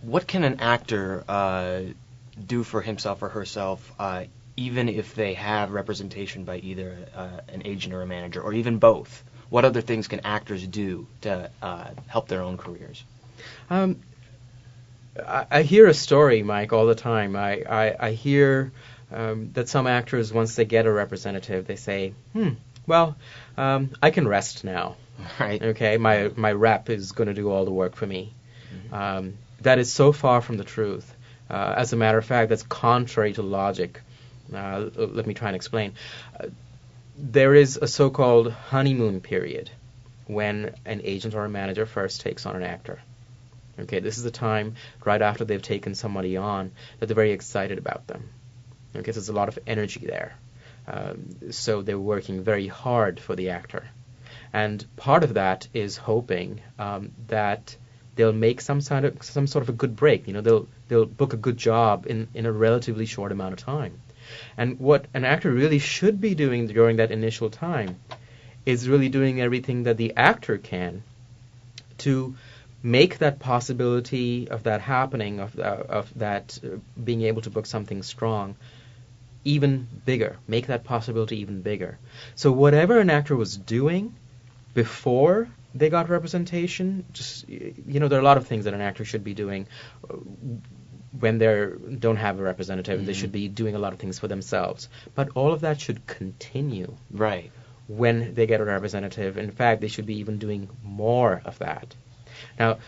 what can an actor do for himself or herself, even if they have representation by either an agent or a manager, or even both? What other things can actors do to help their own careers? I hear a story, Mike, all the time. I hear that some actors, once they get a representative, they say, well, I can rest now. Right. Okay, my rep is going to do all the work for me. That is so far from the truth. As a matter of fact, that's contrary to logic. Let me try and explain. There is a so-called honeymoon period when an agent or a manager first takes on an actor. Okay, this is the time right after they've taken somebody on that they're very excited about them. Okay, so there's a lot of energy there. So they're working very hard for the actor. And part of that is hoping that they'll make some sort of a good break. You know, they'll book a good job in a relatively short amount of time. And what an actor really should be doing during that initial time is really doing everything that the actor can to make that possibility of that happening, of that being able to book something strong, even bigger. Make that possibility even bigger. So whatever an actor was doing before they got representation, just, you know, there are a lot of things that an actor should be doing when they don't have a representative. Mm-hmm. They should be doing a lot of things for themselves. But all of that should continue. Right. When they get a representative. In fact, they should be even doing more of that. Now,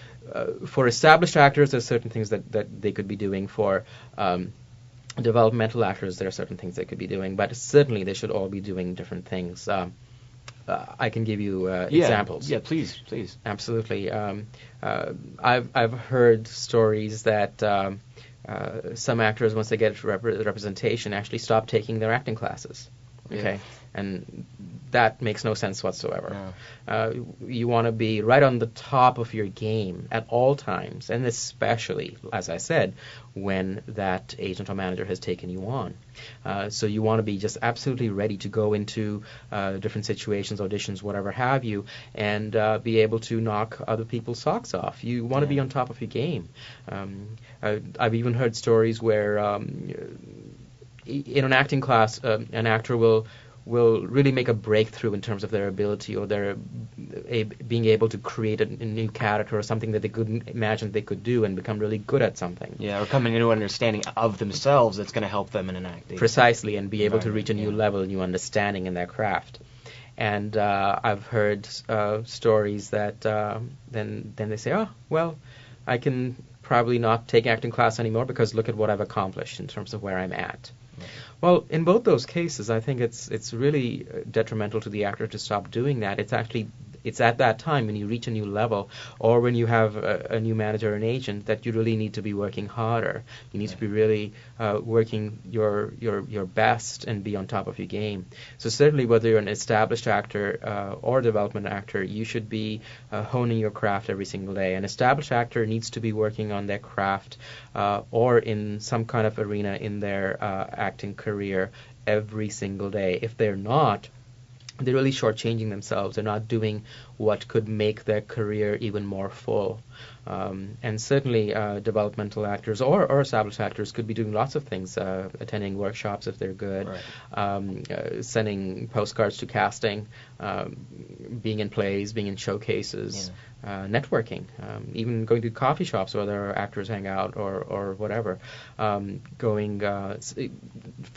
for established actors, there's certain things that they could be doing. For developmental actors, there are certain things they could be doing. But certainly, they should all be doing different things. I can give you examples. Yeah, please. Absolutely. I've heard stories that some actors, once they get representation, actually stop taking their acting classes. Okay, yeah. And that makes no sense whatsoever. No. You want to be right on the top of your game at all times, and especially, as I said, when that agent or manager has taken you on. So you want to be just absolutely ready to go into different situations, auditions, whatever have you, and be able to knock other people's socks off. You want to be on top of your game. I've even heard stories where in an acting class, an actor will really make a breakthrough in terms of their ability or their being able to create a new character or something that they couldn't imagine they could do and become really good at something. Yeah, or coming into an understanding of themselves that's going to help them in an acting. Precisely, and be able to reach a new level, a new understanding in their craft. And I've heard stories that then they say, oh, well, I can probably not take acting class anymore because look at what I've accomplished in terms of where I'm at. Right. Well, in both those cases, I think it's really detrimental to the actor to stop doing that. It's at that time when you reach a new level or when you have a new manager or an agent that you really need to be working harder. You need to be really working your best and be on top of your game. So certainly whether you're an established actor or a development actor, you should be honing your craft every single day. An established actor needs to be working on their craft or in some kind of arena in their acting career every single day. If they're not, they're really shortchanging themselves. They're not doing what could make their career even more full. And certainly developmental actors or established actors could be doing lots of things, attending workshops if they're good, right. Sending postcards to casting, being in plays, being in showcases, networking, even going to coffee shops where there are actors hang out or whatever.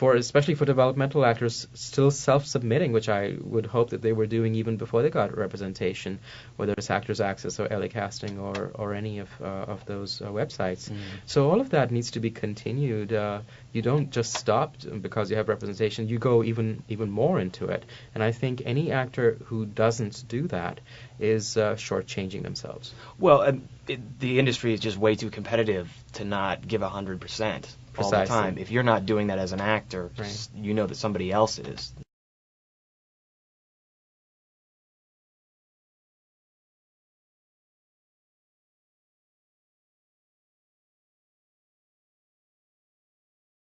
Especially for developmental actors, still self-submitting, which I would hope that they were doing even before they got representation, whether it's Actors Access or LA Casting or any of those websites. So all of that needs to be continued. You don't just stop because you have representation. You go even more into it. And I think any actor who doesn't do that is shortchanging themselves. Well, the industry is just way too competitive to not give 100% all the time. If you're not doing that as an actor, right. You know that somebody else is.